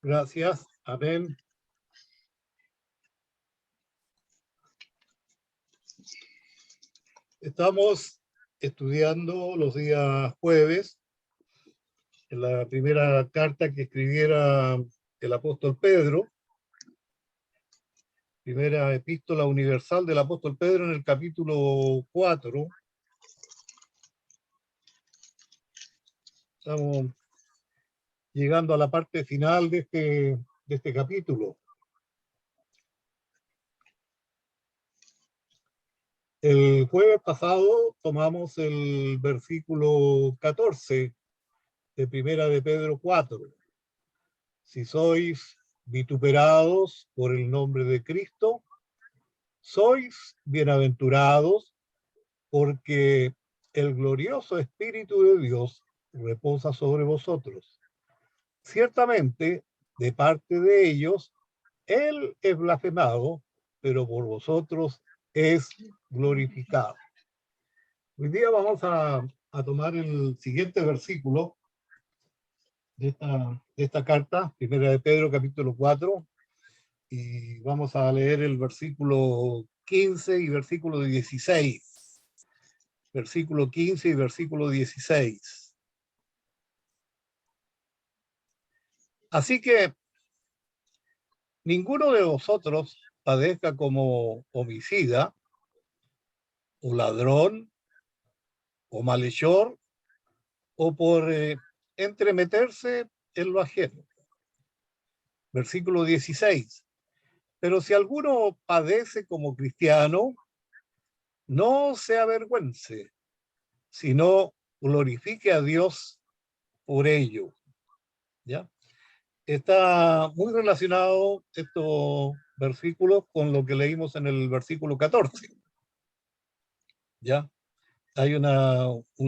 Gracias. Amén. Estamos estudiando los días jueves en la primera carta que escribiera el apóstol Pedro, primera epístola universal del apóstol Pedro, en el capítulo 4. Estamos llegando a la parte final de este capítulo. El jueves pasado tomamos el versículo 14 de primera de Pedro 4. Si sois vituperados por el nombre de Cristo, sois bienaventurados, porque el glorioso Espíritu de Dios reposa sobre vosotros. Ciertamente, de parte de ellos, Él es blasfemado, pero por vosotros es glorificado. Hoy día vamos a tomar el siguiente versículo de esta carta, primera de Pedro, capítulo 4, y vamos a leer el versículo 15 y versículo 16. Versículo 15 y versículo 16. Así que ninguno de vosotros padezca como homicida, o ladrón, o malhechor, o por entremeterse en lo ajeno. Versículo 16. Pero si alguno padece como cristiano, no se avergüence, sino glorifique a Dios por ello. ¿Ya? Está muy relacionado estos versículos con lo que leímos en el versículo 14. ¿Ya? Hay un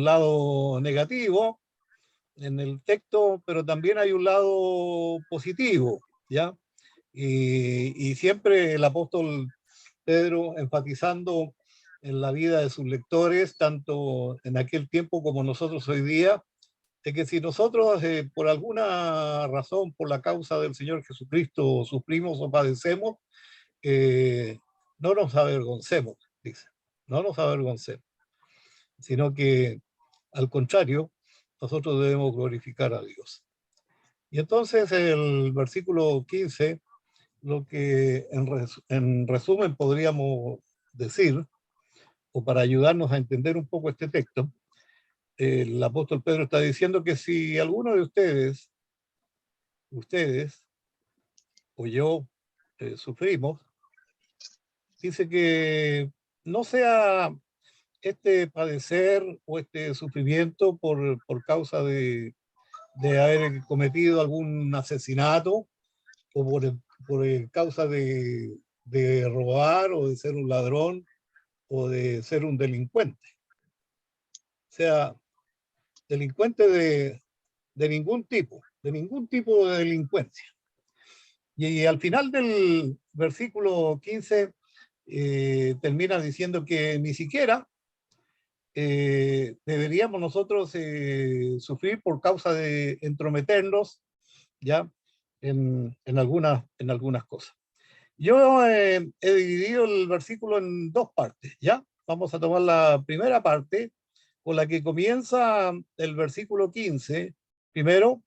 lado negativo en el texto, pero también hay un lado positivo, ¿ya? Y siempre el apóstol Pedro enfatizando en la vida de sus lectores, tanto en aquel tiempo como nosotros hoy día, de que si nosotros por alguna razón, por la causa del Señor Jesucristo, sufrimos o padecemos, no nos avergoncemos, dice, no nos avergoncemos, sino que al contrario, nosotros debemos glorificar a Dios. Y entonces el versículo 15, lo que en resumen podríamos decir, o para ayudarnos a entender un poco este texto, el apóstol Pedro está diciendo que si alguno de ustedes o yo sufrimos, dice que no sea este padecer o este sufrimiento por causa de haber cometido algún asesinato o por causa de robar o de ser un ladrón o de ser un delincuente. O sea, delincuente de ningún tipo de delincuencia. Y al final del versículo 15 termina diciendo que ni siquiera deberíamos nosotros sufrir por causa de entrometernos ya en algunas cosas. Yo he dividido el versículo en dos partes, ¿ya? Vamos a tomar la primera parte con la que comienza el versículo 15. Primero,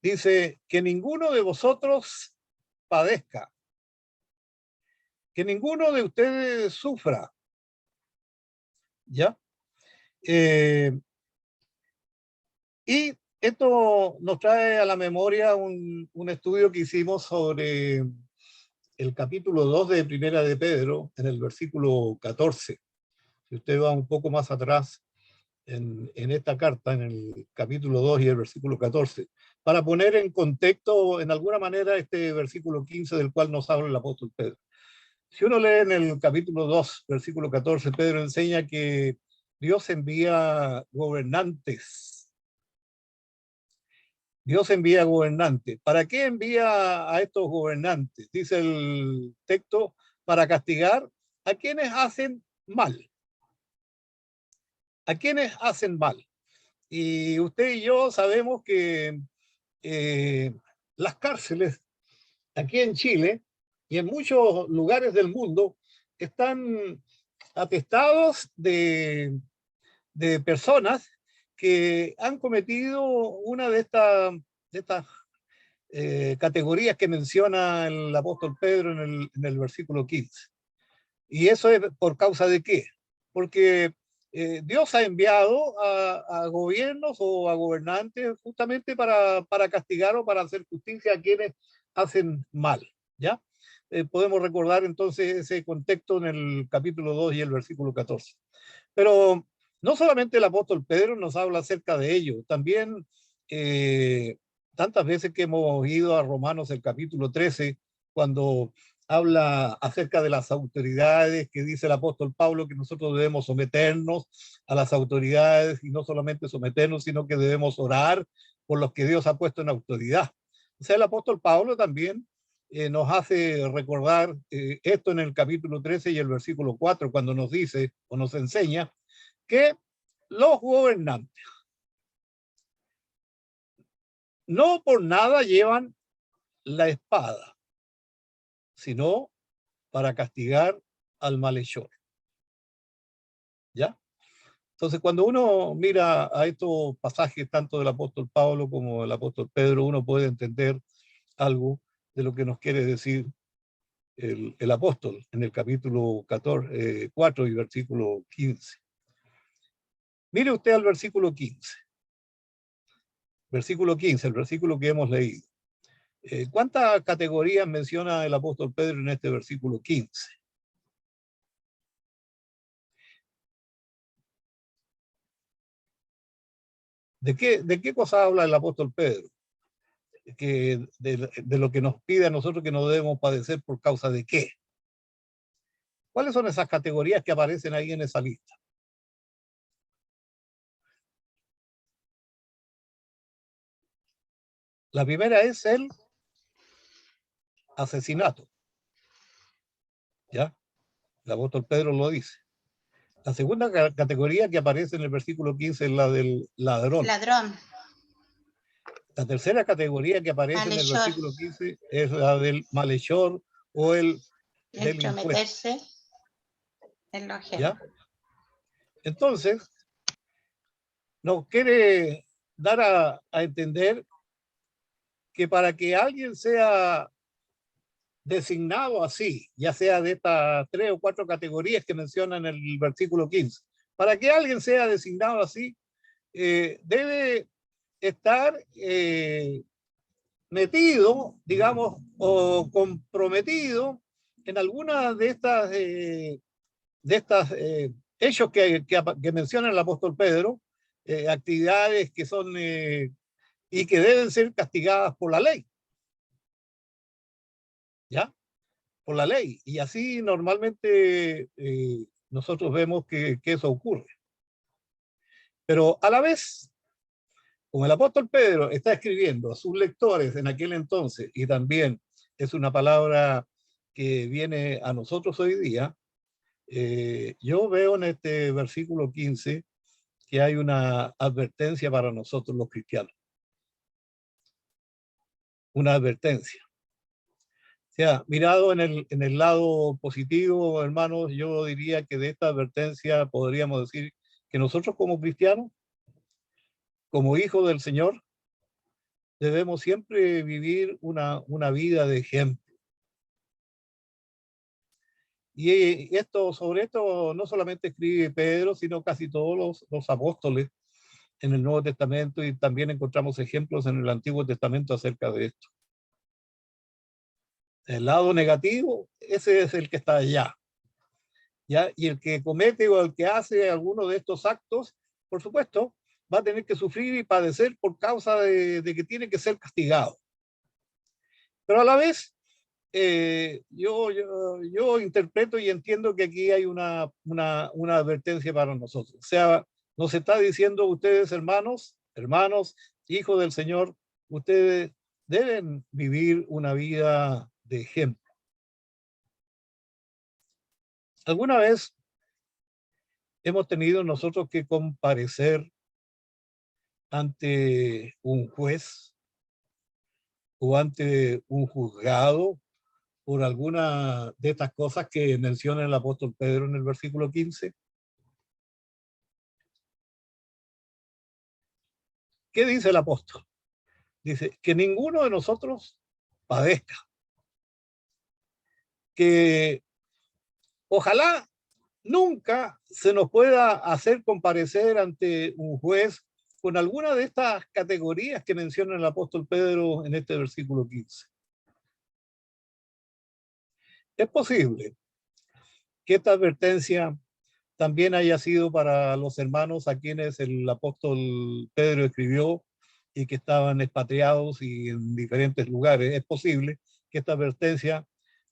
dice que ninguno de vosotros padezca, que ninguno de ustedes sufra, ¿ya? Y esto nos trae a la memoria un estudio que hicimos sobre el capítulo 2 de Primera de Pedro, en el versículo 14. Si usted va un poco más atrás en esta carta, en el capítulo 2 y el versículo 14, para poner en contexto, en alguna manera, este versículo 15 del cual nos habla el apóstol Pedro. Si uno lee en el capítulo 2, versículo 14, Pedro enseña que Dios envía gobernantes. Dios envía gobernantes. ¿Para qué envía a estos gobernantes? Dice el texto, para castigar a quienes hacen mal. A quienes hacen mal. Y usted y yo sabemos que las cárceles aquí en Chile y en muchos lugares del mundo están atestados de personas que han cometido una de estas categorías que menciona el apóstol Pedro en el versículo 15. ¿Y eso es por causa de qué? Porque Dios ha enviado a gobiernos o a gobernantes justamente para castigar o para hacer justicia a quienes hacen mal, ¿ya? Podemos recordar entonces ese contexto en el capítulo 2 y el versículo 14. Pero no solamente el apóstol Pedro nos habla acerca de ello, también eh, tantas veces que hemos ido a Romanos el capítulo 13, cuando habla acerca de las autoridades, que dice el apóstol Pablo que nosotros debemos someternos a las autoridades y no solamente someternos, sino que debemos orar por los que Dios ha puesto en autoridad. O sea, el apóstol Pablo también nos hace recordar esto en el capítulo 13 y el versículo 4, cuando nos dice o nos enseña que los gobernantes no por nada llevan la espada, sino para castigar al malhechor. ¿Ya? Entonces, cuando uno mira a estos pasajes, tanto del apóstol Pablo como del apóstol Pedro, uno puede entender algo de lo que nos quiere decir el apóstol en el capítulo 14, 4 y versículo 15. Mire usted al versículo 15. Versículo 15, el versículo que hemos leído. ¿Cuántas categorías menciona el apóstol Pedro en este versículo 15? De qué cosa habla el apóstol Pedro? De lo que nos pide a nosotros que no debemos padecer por causa de qué. ¿Cuáles son esas categorías que aparecen ahí en esa lista? La primera es el asesinato. ¿Ya? El apóstol Pedro lo dice. La segunda categoría que aparece en el versículo 15 es la del ladrón. Ladrón. La tercera categoría que aparece en el Malhechor. versículo 15 es la del malhechor o el delincuente. Entrometerse en lo ajeno. ¿Ya? Entonces, nos quiere dar a entender que para que alguien sea designado así, ya sea de estas 3 o 4 categorías que menciona en el versículo 15, para que alguien sea designado así, debe estar metido, digamos, o comprometido en alguna de estas hechos que menciona el apóstol Pedro, actividades que son y que deben ser castigadas por la ley. ¿Ya? Por la ley. Y así normalmente nosotros vemos que eso ocurre. Pero a la vez, como el apóstol Pedro está escribiendo a sus lectores en aquel entonces, y también es una palabra que viene a nosotros hoy día, yo veo en este versículo 15 que hay una advertencia para nosotros los cristianos. Una advertencia. O sea, mirado en el lado positivo, hermanos, yo diría que de esta advertencia podríamos decir que nosotros como cristianos, como hijos del Señor, debemos siempre vivir una vida de ejemplo. Y esto, sobre esto no solamente escribe Pedro, sino casi todos los apóstoles en el Nuevo Testamento, y también encontramos ejemplos en el Antiguo Testamento acerca de esto. El lado negativo, ese es el que está allá. ¿Ya? Y el que comete o el que hace alguno de estos actos, por supuesto, va a tener que sufrir y padecer por causa de que tiene que ser castigado. Pero a la vez, yo interpreto y entiendo que aquí hay una advertencia para nosotros. O sea, nos está diciendo ustedes, hermanos, hijos del Señor, ustedes deben vivir una vida de ejemplo. ¿Alguna vez hemos tenido nosotros que comparecer ante un juez o ante un juzgado por alguna de estas cosas que menciona el apóstol Pedro en el versículo 15? ¿Qué dice el apóstol? Dice que ninguno de nosotros padezca, que ojalá nunca se nos pueda hacer comparecer ante un juez con alguna de estas categorías que menciona el apóstol Pedro en este versículo 15. Es posible que esta advertencia también haya sido para los hermanos a quienes el apóstol Pedro escribió y que estaban expatriados y en diferentes lugares. Es posible que esta advertencia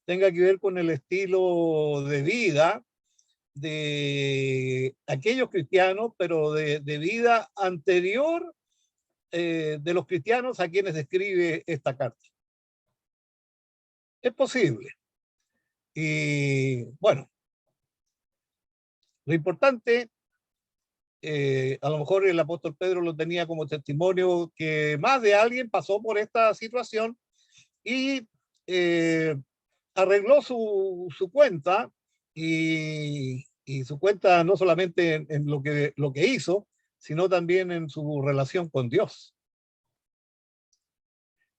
tenga que ver con el estilo de vida de aquellos cristianos, pero de vida anterior de los cristianos a quienes describe esta carta. Es posible. Y bueno, lo importante, a lo mejor el apóstol Pedro lo tenía como testimonio, que más de alguien pasó por esta situación y arregló su cuenta y su cuenta no solamente en lo que hizo, sino también en su relación con Dios.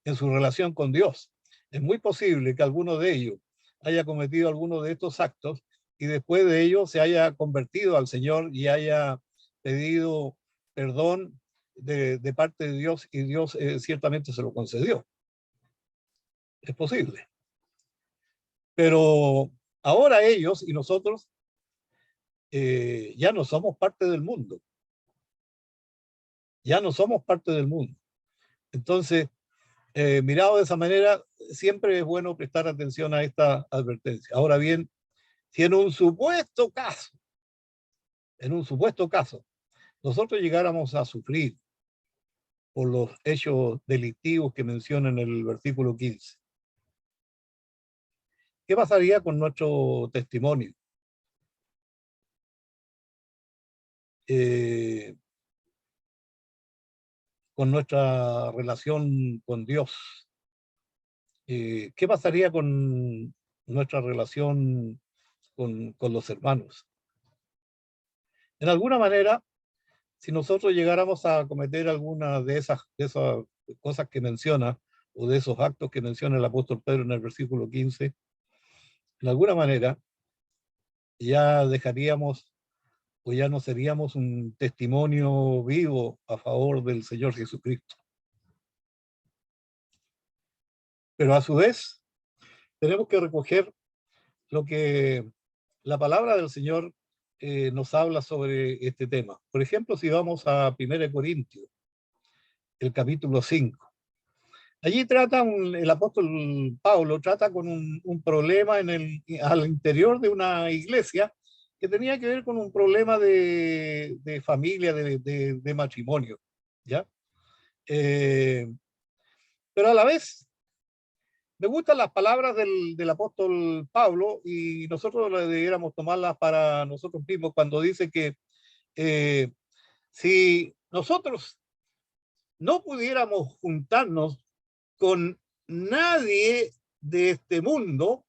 En su relación con Dios. Es muy posible que alguno de ellos haya cometido alguno de estos actos y después de ello se haya convertido al Señor y haya pedido perdón de parte de Dios y Dios ciertamente se lo concedió. Es posible. Pero ahora ellos y nosotros ya no somos parte del mundo. Ya no somos parte del mundo. Entonces, mirado de esa manera, siempre es bueno prestar atención a esta advertencia. Ahora bien, si en un supuesto caso, nosotros llegáramos a sufrir por los hechos delictivos que menciona en el versículo 15, ¿qué pasaría con nuestro testimonio? Con nuestra relación con Dios. ¿Qué pasaría con nuestra relación con los hermanos? En alguna manera, si nosotros llegáramos a cometer alguna de esas cosas que menciona, o de esos actos que menciona el apóstol Pedro en el versículo 15, de alguna manera ya dejaríamos o ya no seríamos un testimonio vivo a favor del Señor Jesucristo. Pero a su vez, tenemos que recoger lo que la palabra del Señor nos habla sobre este tema. Por ejemplo, si vamos a 1 Corintios, el capítulo 5. Allí el apóstol Pablo trata con un problema al interior de una iglesia que tenía que ver con un problema de familia, de matrimonio, ¿ya? Pero a la vez, me gustan las palabras del apóstol Pablo y nosotros debiéramos tomarlas para nosotros mismos cuando dice que si nosotros no pudiéramos juntarnos con nadie de este mundo,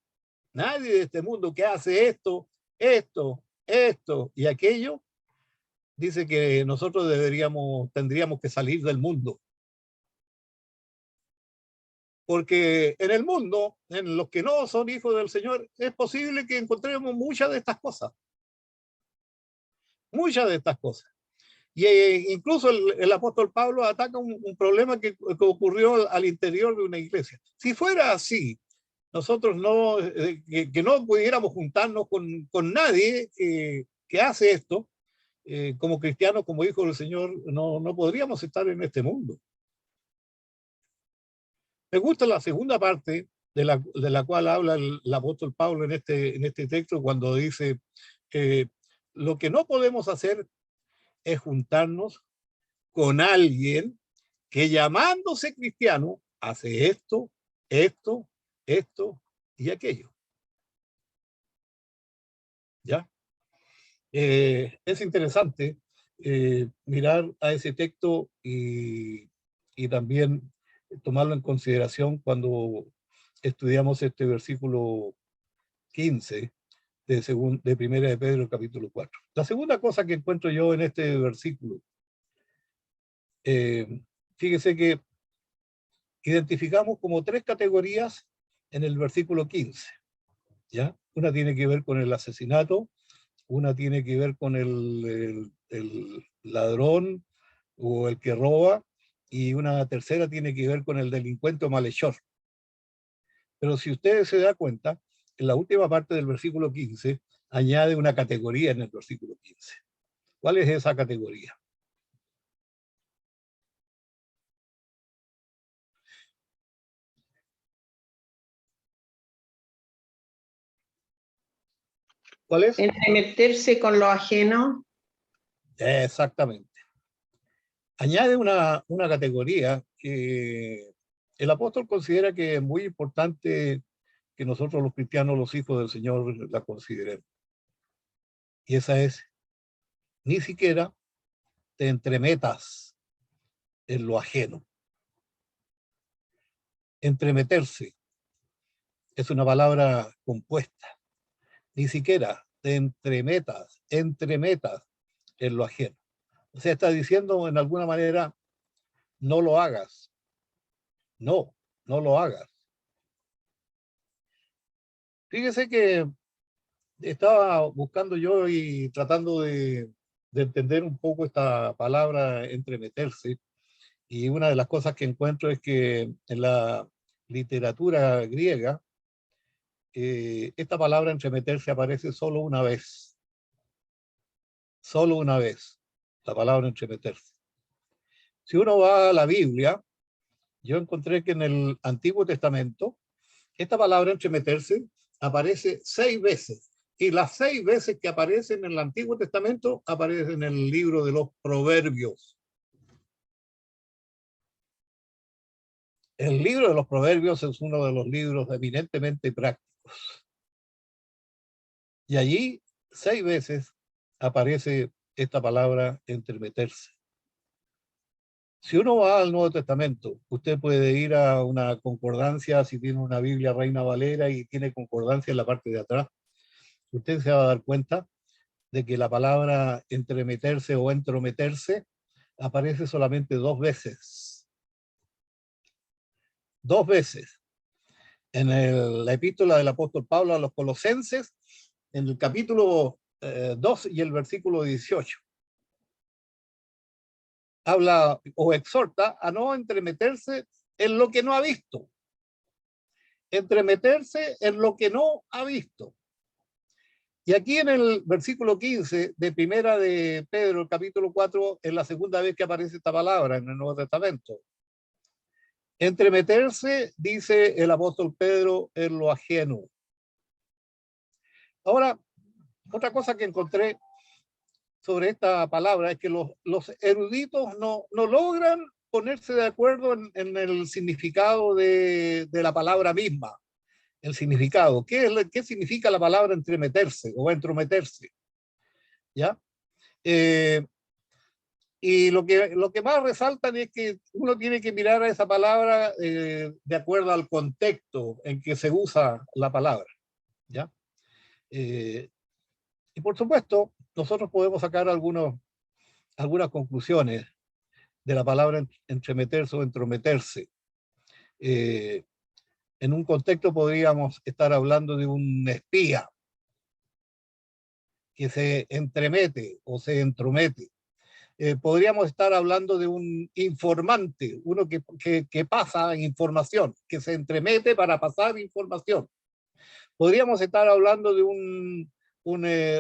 que hace esto y aquello, dice que nosotros tendríamos que salir del mundo. Porque en el mundo, en los que no son hijos del Señor, es posible que encontremos muchas de estas cosas. Muchas de estas cosas. Y incluso el apóstol Pablo ataca un problema que ocurrió al interior de una iglesia. Si fuera así, nosotros que no pudiéramos juntarnos con nadie que hace esto, como cristianos, como hijos del Señor, no podríamos estar en este mundo. Me gusta la segunda parte de la cual habla el apóstol Pablo en este texto, cuando dice, lo que no podemos hacer es juntarnos con alguien que llamándose cristiano hace esto y aquello. ¿Ya? Es interesante mirar a ese texto y también tomarlo en consideración cuando estudiamos este versículo 15 de Primera de Pedro, capítulo 4. La segunda cosa que encuentro yo en este versículo, fíjese que identificamos como 3 categorías en el versículo 15, ¿ya? Una tiene que ver con el asesinato, una tiene que ver con el ladrón o el que roba, y una tercera tiene que ver con el delincuente o malhechor. Pero si ustedes se dan cuenta, en la última parte del versículo 15 añade una categoría en el versículo 15. ¿Cuál es esa categoría? ¿Cuál es? Entremeterse con lo ajeno. Exactamente. Añade una categoría que el apóstol considera que es muy importante que nosotros los cristianos, los hijos del Señor, la consideremos. Y esa es, ni siquiera te entremetas en lo ajeno. Entremeterse es una palabra compuesta. Ni siquiera te entremetas en lo ajeno. O sea, está diciendo en alguna manera, no lo hagas. No lo hagas. Fíjese que estaba buscando yo y tratando de entender un poco esta palabra entremeterse, y una de las cosas que encuentro es que en la literatura griega esta palabra entremeterse aparece solo una vez, la palabra entremeterse. Si uno va a la Biblia, yo encontré que en el Antiguo Testamento esta palabra entremeterse aparece 6 veces. Y las 6 veces que aparecen en el Antiguo Testamento aparecen en el libro de los Proverbios. El libro de los Proverbios es uno de los libros eminentemente prácticos. Y allí 6 veces aparece esta palabra entremeterse. Si uno va al Nuevo Testamento, usted puede ir a una concordancia, si tiene una Biblia Reina Valera y tiene concordancia en la parte de atrás, usted se va a dar cuenta de que la palabra entremeterse o entrometerse aparece solamente 2 veces. 2 veces. En la epístola del apóstol Pablo a los Colosenses, en el capítulo 2 y el versículo 18. Habla o exhorta a no entremeterse en lo que no ha visto. Entremeterse en lo que no ha visto. Y aquí en el versículo 15 de Primera de Pedro, el capítulo 4, es la segunda vez que aparece esta palabra en el Nuevo Testamento. Entremeterse, dice el apóstol Pedro, en lo ajeno. Ahora, otra cosa que encontré sobre esta palabra es que los eruditos no logran ponerse de acuerdo en el significado de la palabra misma. El significado. ¿Qué significa la palabra entremeterse o entrometerse? ¿Ya? Y lo que más resaltan es que uno tiene que mirar a esa palabra de acuerdo al contexto en que se usa la palabra. ¿Ya? Y por supuesto, nosotros podemos sacar algunas conclusiones de la palabra entremeterse o entrometerse. En un contexto podríamos estar hablando de un espía que se entremete o se entromete. Podríamos estar hablando de un informante, uno que pasa información, que se entremete para pasar información. Podríamos estar hablando de un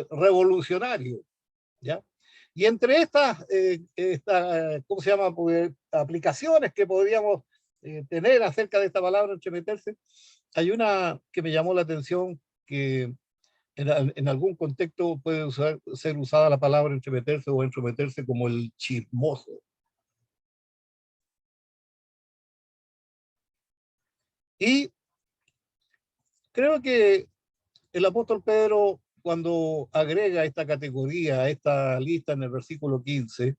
revolucionario, ¿ya? Y entre estas, ¿cómo se llama? Aplicaciones que podríamos tener acerca de esta palabra entremeterse, hay una que me llamó la atención, que en algún contexto puede ser usada la palabra entremeterse o entrometerse como el chismoso. Y creo que el apóstol Pedro, cuando agrega esta categoría a esta lista en el versículo 15,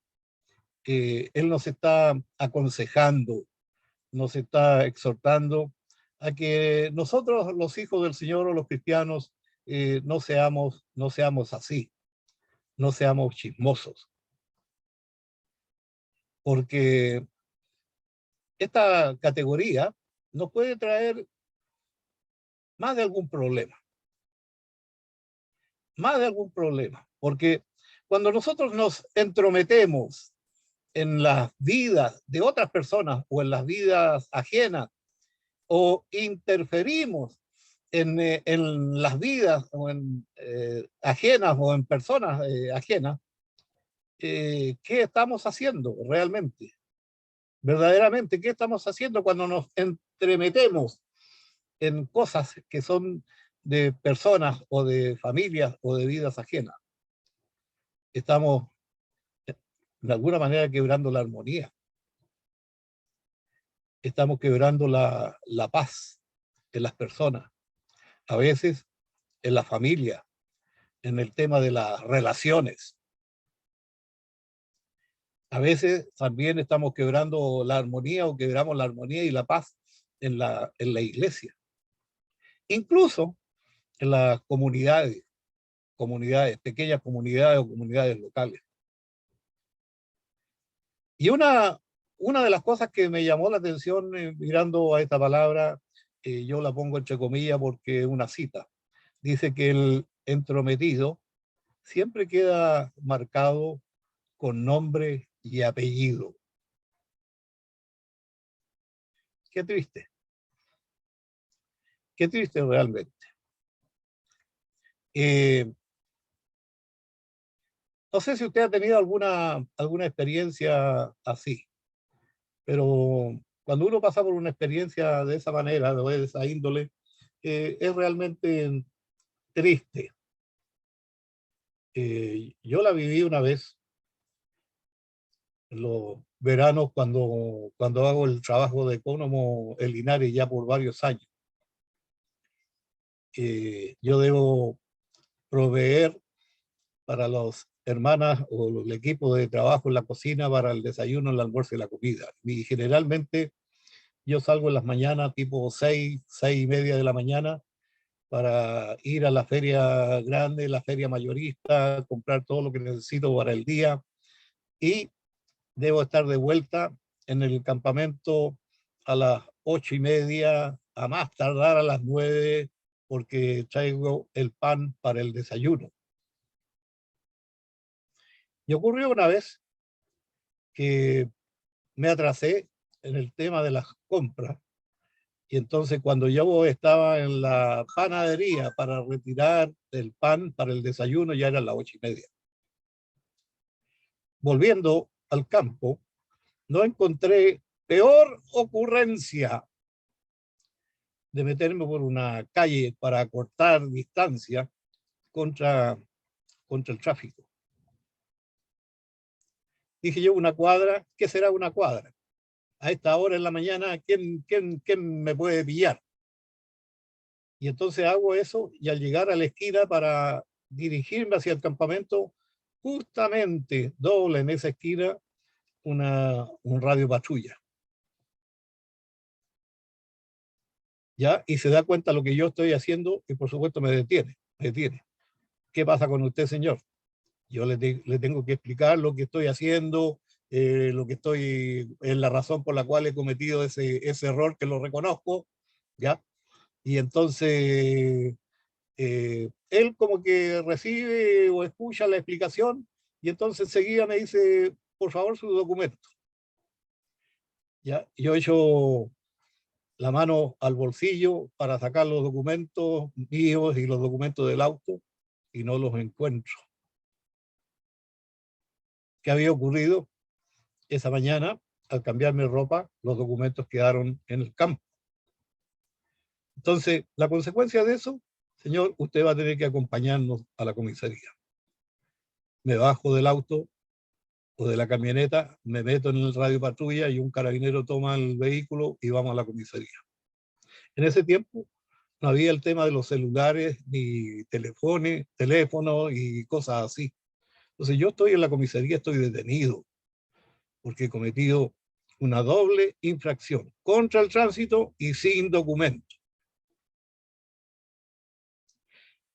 él nos está aconsejando nos está exhortando a que nosotros, los hijos del Señor o los cristianos, no seamos así, no seamos chismosos, porque esta categoría nos puede traer más de algún problema, porque cuando nosotros nos entrometemos en las vidas de otras personas o en las vidas ajenas, o interferimos en las vidas o ajenas o en personas ajenas, ¿qué estamos haciendo realmente? Verdaderamente, ¿qué estamos haciendo cuando nos entremetemos en cosas que son de personas o de familias o de vidas ajenas? Estamos de alguna manera quebrando la armonía. Estamos quebrando la paz en las personas, a veces en la familia, en el tema de las relaciones. A veces también estamos quebrando la armonía o quebramos la armonía y la paz en la iglesia. Incluso en las comunidades, pequeñas comunidades o comunidades locales. Y una de las cosas que me llamó la atención mirando a esta palabra, yo la pongo entre comillas porque es una cita, dice que el entrometido siempre queda marcado con nombre y apellido. Qué triste realmente. No sé si usted ha tenido alguna experiencia así, pero cuando uno pasa por una experiencia de esa manera, de esa índole, es realmente triste. Yo la viví una vez en los veranos cuando hago el trabajo de ecónomo en Linares ya por varios años. Yo debo proveer para las hermanas o el equipo de trabajo en la cocina para el desayuno, el almuerzo y la comida. Y generalmente yo salgo en las mañanas tipo 6:30 de la mañana para ir a la feria grande, la feria mayorista, comprar todo lo que necesito para el día y debo estar de vuelta en el campamento a las 8:30, a más tardar a las 9, porque traigo el pan para el desayuno. Y ocurrió una vez que me atrasé en el tema de las compras. Y entonces cuando yo estaba en la panadería para retirar el pan para el desayuno, ya eran las 8:30. Volviendo al campo, no encontré peor ocurrencia de meterme por una calle para cortar distancia contra el tráfico. Dije yo, una cuadra, ¿qué será una cuadra? A esta hora en la mañana, ¿quién me puede pillar? Y entonces hago eso y al llegar a la esquina para dirigirme hacia el campamento, justamente doble en esa esquina un radio patrulla. ¿Ya? Y se da cuenta lo que yo estoy haciendo y por supuesto me detiene. ¿Qué pasa con usted, señor? Yo le tengo que explicar lo que estoy haciendo, es la razón por la cual he cometido ese error, que lo reconozco, ¿ya? Y entonces él como que recibe o escucha la explicación y entonces enseguida me dice, por favor, su documento. ¿Ya? Yo echo la mano al bolsillo para sacar los documentos míos y los documentos del auto y no los encuentro. ¿Qué había ocurrido? Esa mañana, al cambiarme ropa, los documentos quedaron en el campo. Entonces, la consecuencia de eso, señor, usted va a tener que acompañarnos a la comisaría. Me bajo del auto o de la camioneta, me meto en el radio patrulla y un carabinero toma el vehículo y vamos a la comisaría. En ese tiempo no había el tema de los celulares ni teléfonos y cosas así. Entonces yo estoy en la comisaría, estoy detenido porque he cometido una doble infracción, contra el tránsito y sin documento.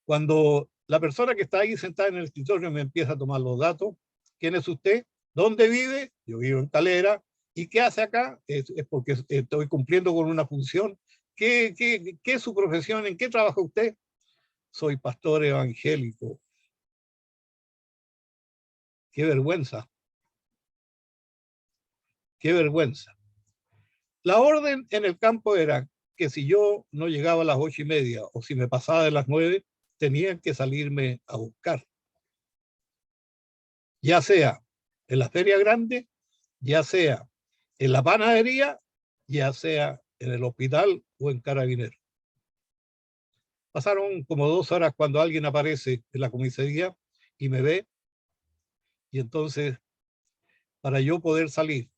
Cuando la persona que está ahí sentada en el escritorio me empieza a tomar los datos, ¿quién es usted? ¿Dónde vive? Yo vivo en Calera. ¿Y qué hace acá? Es porque estoy cumpliendo con una función. ¿Qué es su profesión? ¿En qué trabaja usted? Soy pastor evangélico. ¡Qué vergüenza! ¡Qué vergüenza! La orden en el campo era que si yo no llegaba a las 8:30 o si me pasaba de las 9, tenían que salirme a buscar. Ya sea en la feria grande, ya sea en la panadería, ya sea en el hospital o en Carabineros. Pasaron como 2 horas cuando alguien aparece en la comisaría y me ve, y entonces para yo poder salir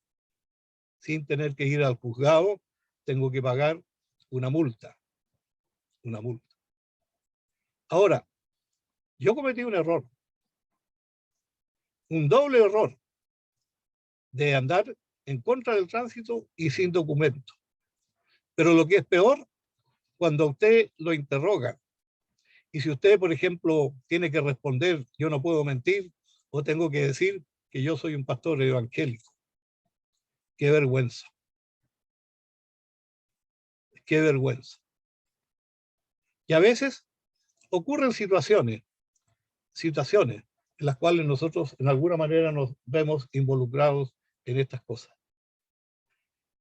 sin tener que ir al juzgado, tengo que pagar una multa. Una multa. Ahora, yo cometí un error, un doble error de andar en contra del tránsito y sin documento. Pero lo que es peor, cuando usted lo interroga, y si usted, por ejemplo, tiene que responder, yo no puedo mentir, o tengo que decir que yo soy un pastor evangélico. Qué vergüenza. Qué vergüenza. Y a veces ocurren situaciones en las cuales nosotros en alguna manera nos vemos involucrados en estas cosas.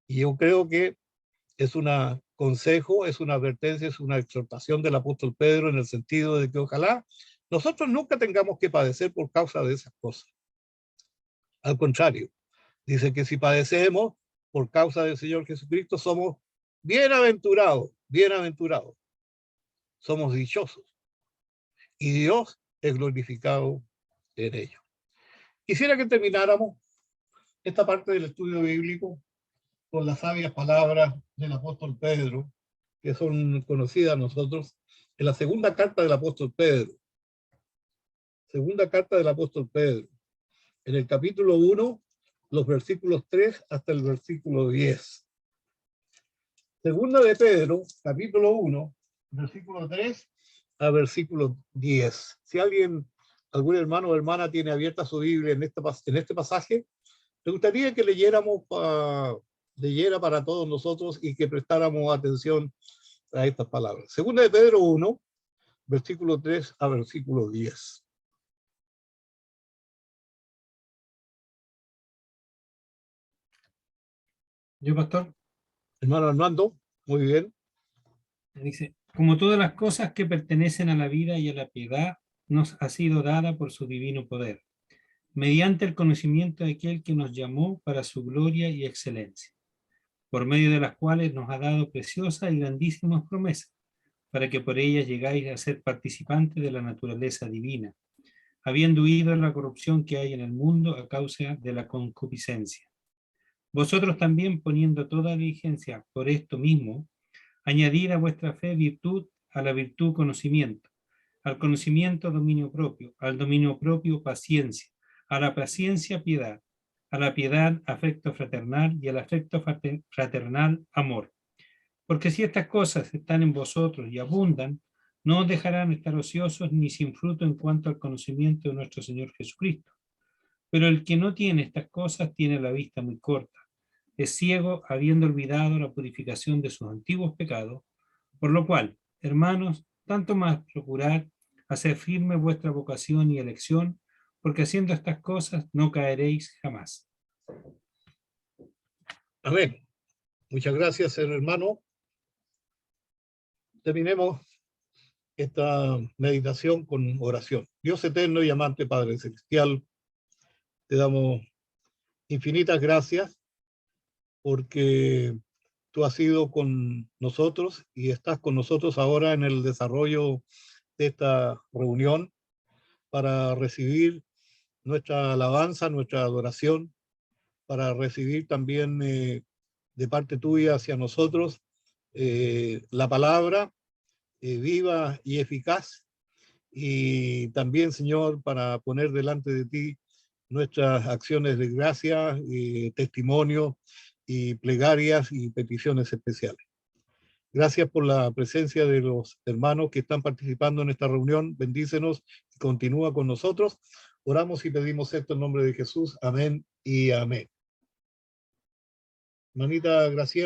Y yo creo que es un consejo, es una advertencia, es una exhortación del apóstol Pedro en el sentido de que ojalá nosotros nunca tengamos que padecer por causa de esas cosas. Al contrario, dice que si padecemos por causa del Señor Jesucristo, somos bienaventurados, bienaventurados. Somos dichosos. Y Dios es glorificado en ello. Quisiera que termináramos esta parte del estudio bíblico con las sabias palabras del apóstol Pedro, que son conocidas a nosotros, en la segunda carta del apóstol Pedro. Segunda carta del apóstol Pedro. En el capítulo 1, los versículos 3 hasta el versículo 10. Segunda de Pedro, capítulo 1, versículo 3 a versículo 10. Si algún hermano o hermana tiene abierta su Biblia en este pasaje, me gustaría que leyéramos leyera para todos nosotros y que prestáramos atención a estas palabras. Segunda de Pedro 1, versículo 3 a versículo 10. Yo, pastor, Hermano Armando, muy bien. dice, como todas las cosas que pertenecen a la vida y a la piedad, nos ha sido dada por su divino poder, mediante el conocimiento de aquel que nos llamó para su gloria y excelencia, por medio de las cuales nos ha dado preciosas y grandísimas promesas, para que por ellas llegáis a ser participantes de la naturaleza divina, habiendo huido de la corrupción que hay en el mundo a causa de la concupiscencia. Vosotros también, poniendo toda diligencia por esto mismo, añadid a vuestra fe virtud, a la virtud conocimiento, al conocimiento dominio propio, al dominio propio paciencia, a la paciencia piedad, a la piedad afecto fraternal y al afecto fraternal amor. Porque si estas cosas están en vosotros y abundan, no os dejarán estar ociosos ni sin fruto en cuanto al conocimiento de nuestro Señor Jesucristo. Pero el que no tiene estas cosas tiene la vista muy corta, es ciego habiendo olvidado la purificación de sus antiguos pecados, por lo cual, hermanos, tanto más procurad hacer firme vuestra vocación y elección, porque haciendo estas cosas no caeréis jamás. Amén. Muchas gracias, hermano. Terminemos esta meditación con oración. Dios eterno y amante Padre Celestial, te damos infinitas gracias porque tú has sido con nosotros y estás con nosotros ahora en el desarrollo de esta reunión para recibir nuestra alabanza, nuestra adoración, para recibir también de parte tuya hacia nosotros la palabra viva y eficaz, y también, Señor, para poner delante de ti nuestras acciones de gracia y testimonio y plegarias y peticiones especiales. Gracias por la presencia de los hermanos que están participando en esta reunión. Bendícenos y continúa con nosotros. Oramos y pedimos esto en nombre de Jesús. Amén y amén. Manita Graciela.